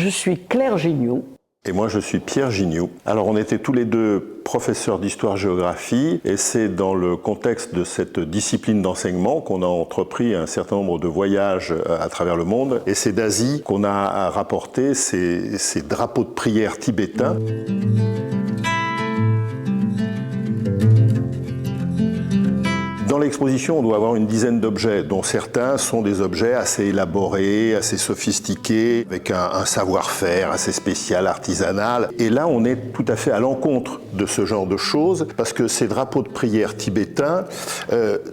Je suis Claire Gignoux. Et moi, je suis Pierre Gignoux. Alors, on était tous les deux professeurs d'histoire-géographie et c'est dans le contexte de cette discipline d'enseignement qu'on a entrepris un certain nombre de voyages à travers le monde. Et c'est d'Asie qu'on a rapporté ces drapeaux de prière tibétains. Dans l'exposition, on doit avoir une dizaine d'objets, dont certains sont des objets assez élaborés, assez sophistiqués, avec un savoir-faire assez spécial, artisanal. Et là, on est tout à fait à l'encontre de ce genre de choses, parce que ces drapeaux de prière tibétains,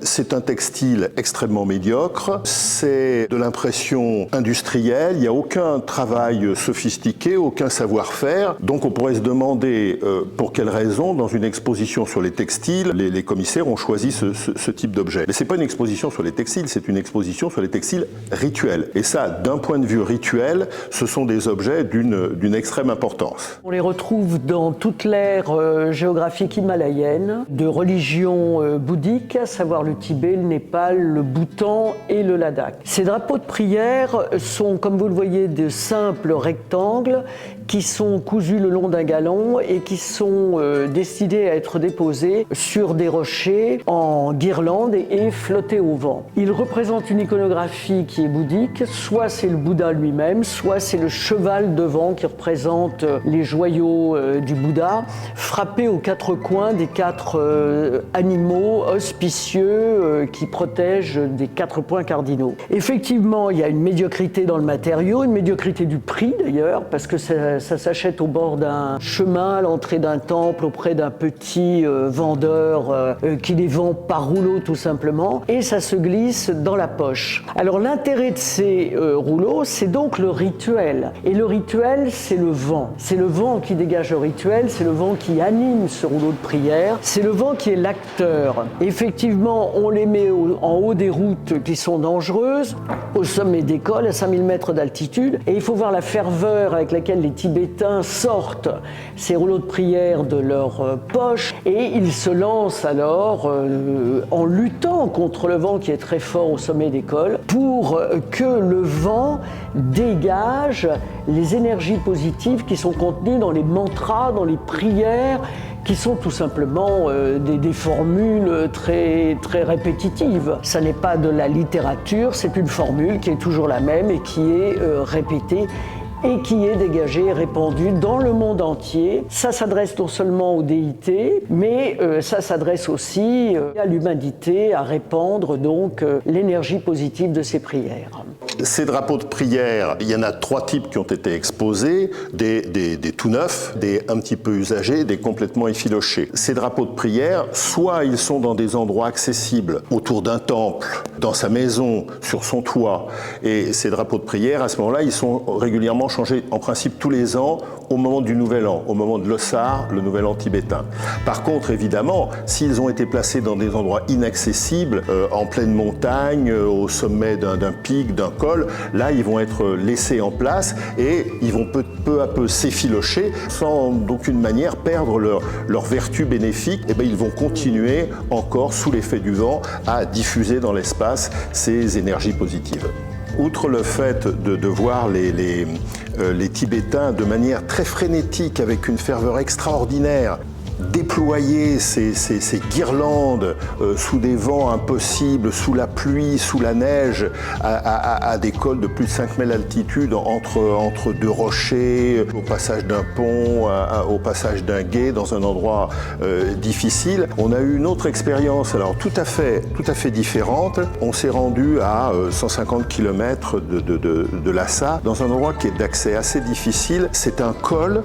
c'est un textile extrêmement médiocre, c'est de l'impression industrielle, il n'y a aucun travail sophistiqué, aucun savoir-faire. Donc on pourrait se demander pour quelles raisons, dans une exposition sur les textiles, les commissaires ont choisi ce type d'objet. Mais ce n'est pas une exposition sur les textiles, c'est une exposition sur les textiles rituels. Et ça, d'un point de vue rituel, ce sont des objets d'une extrême importance. On les retrouve dans toute l'ère géographique himalayenne, de religion bouddhique, à savoir le Tibet, le Népal, le Bhoutan et le Ladakh. Ces drapeaux de prière sont, comme vous le voyez, de simples rectangles qui sont cousus le long d'un galon et qui sont destinés à être déposés sur des rochers en guirlande et flotter au vent. Ils représentent une iconographie qui est bouddhique, soit c'est le Bouddha lui-même, soit c'est le cheval devant qui représente les joyaux du Bouddha, frappés aux quatre coins des quatre animaux auspicieux qui protègent des 4 points cardinaux. Effectivement, il y a une médiocrité dans le matériau, une médiocrité du prix d'ailleurs, parce que ça s'achète au bord d'un chemin, à l'entrée d'un temple, auprès d'un petit vendeur qui les vend par rouleau tout simplement, et ça se glisse dans la poche. Alors l'intérêt de ces rouleaux, c'est donc le rituel. Et le rituel, c'est le vent. C'est le vent qui dégage le rituel, c'est le vent qui anime ce rouleau de prière, c'est le vent qui est l'acteur. Effectivement, on les met en haut des routes qui sont dangereuses, au sommet des cols, à 5000 mètres d'altitude, et il faut voir la ferveur avec laquelle les Tibétains sortent ces rouleaux de prière de leur poche, et ils se lancent alors en luttant contre le vent qui est très fort au sommet des cols, pour que le vent dégage les énergies positives qui sont contenues dans les mantras, dans les prières, qui sont tout simplement des formules très répétitives. Ça n'est pas de la littérature, c'est une formule qui est toujours la même et qui est répétée et qui est dégagée et répandue dans le monde entier. Ça s'adresse non seulement aux déités, mais ça s'adresse aussi à l'humanité, à répandre donc l'énergie positive de ces prières. Ces drapeaux de prière, il y en a 3 types qui ont été exposés, des tout neufs, des un petit peu usagés, des complètement effilochés. Ces drapeaux de prière, soit ils sont dans des endroits accessibles, autour d'un temple, dans sa maison, sur son toit, et ces drapeaux de prière, à ce moment-là, ils sont régulièrement changés, en principe tous les ans, au moment du Nouvel An, au moment de l'Ossar, le Nouvel An tibétain. Par contre, évidemment, s'ils ont été placés dans des endroits inaccessibles, en pleine montagne, au sommet d'un pic, d'un col, là, ils vont être laissés en place et ils vont peu à peu s'effilocher sans d'aucune manière perdre leur vertu bénéfique. Et bien, ils vont continuer encore, sous l'effet du vent, à diffuser dans l'espace ces énergies positives. Outre le fait de voir les Tibétains de manière très frénétique, avec une ferveur extraordinaire, déployer ces guirlandes sous des vents impossibles, sous la pluie, sous la neige, à des cols de plus de 5000 d'altitude, entre 2 rochers, au passage d'un pont, au passage d'un gué, dans un endroit difficile. On a eu une autre expérience, alors tout à fait différente. On s'est rendu à 150 km de Lhasa, dans un endroit qui est d'accès assez difficile. C'est un col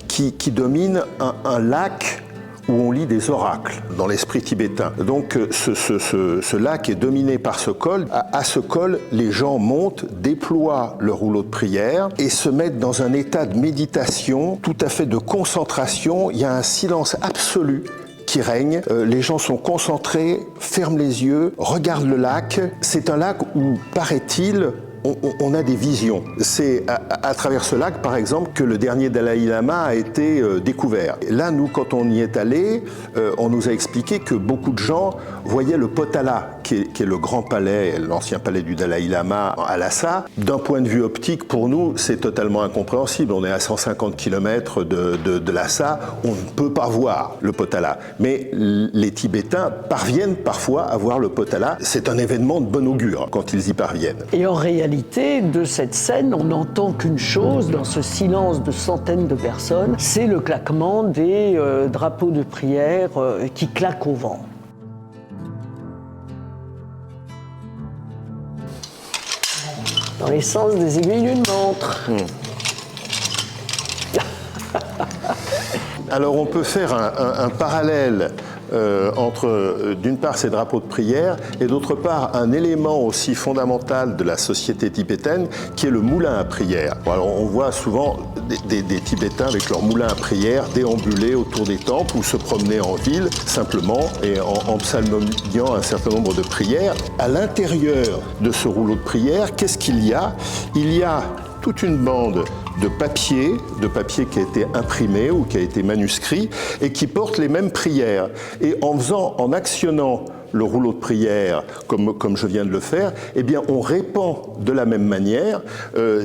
qui domine un lac où on lit des oracles dans l'esprit tibétain. Donc ce lac est dominé par ce col. À ce col, les gens montent, déploient leur rouleau de prière et se mettent dans un état de méditation, tout à fait de concentration. Il y a un silence absolu qui règne. Les gens sont concentrés, ferment les yeux, regardent le lac. C'est un lac où, paraît-il, on a des visions. C'est à travers ce lac, par exemple, que le dernier Dalai Lama a été découvert. Là, nous, quand on y est allé, on nous a expliqué que beaucoup de gens voyaient le Potala qui est le grand palais, l'ancien palais du Dalai Lama à Lhasa, d'un point de vue optique, pour nous, c'est totalement incompréhensible. On est à 150 km de Lhasa, on ne peut pas voir le Potala. Mais les Tibétains parviennent parfois à voir le Potala. C'est un événement de bon augure quand ils y parviennent. Et en réalité, de cette scène, on n'entend qu'une chose, dans ce silence de centaines de personnes, c'est le claquement des drapeaux de prière qui claquent au vent. Dans les sens des aiguilles d'une montre. Alors on peut faire un parallèle entre, d'une part, ces drapeaux de prière et d'autre part, un élément aussi fondamental de la société tibétaine qui est le moulin à prière. Alors on voit souvent des Tibétains avec leur moulin à prière déambuler autour des temples ou se promener en ville simplement et en psalmodiant un certain nombre de prières. À l'intérieur de ce rouleau de prière, qu'est-ce qu'il y a ? Il y a toute une bande de papier qui a été imprimé ou qui a été manuscrit et qui porte les mêmes prières. Et en actionnant le rouleau de prière, comme je viens de le faire, eh bien, on répand de la même manière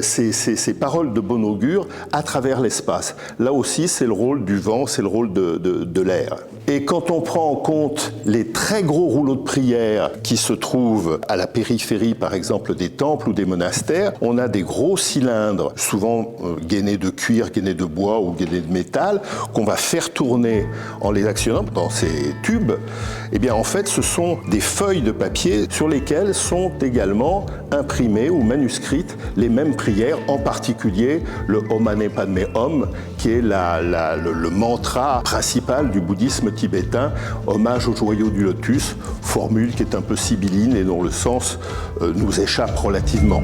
ces paroles de bon augure à travers l'espace. Là aussi, c'est le rôle du vent, c'est le rôle de l'air. Et quand on prend en compte les très gros rouleaux de prière qui se trouvent à la périphérie, par exemple, des temples ou des monastères, on a des gros cylindres, souvent gainés de cuir, gainés de bois ou gainés de métal, qu'on va faire tourner en les actionnant dans ces tubes. Eh bien, en fait, ce sont des feuilles de papier sur lesquelles sont également imprimées ou manuscrites les mêmes prières, en particulier le Om Mani Padme Hum, qui est le mantra principal du bouddhisme tibétain, hommage au joyau du lotus, formule qui est un peu sibylline et dont le sens nous échappe relativement.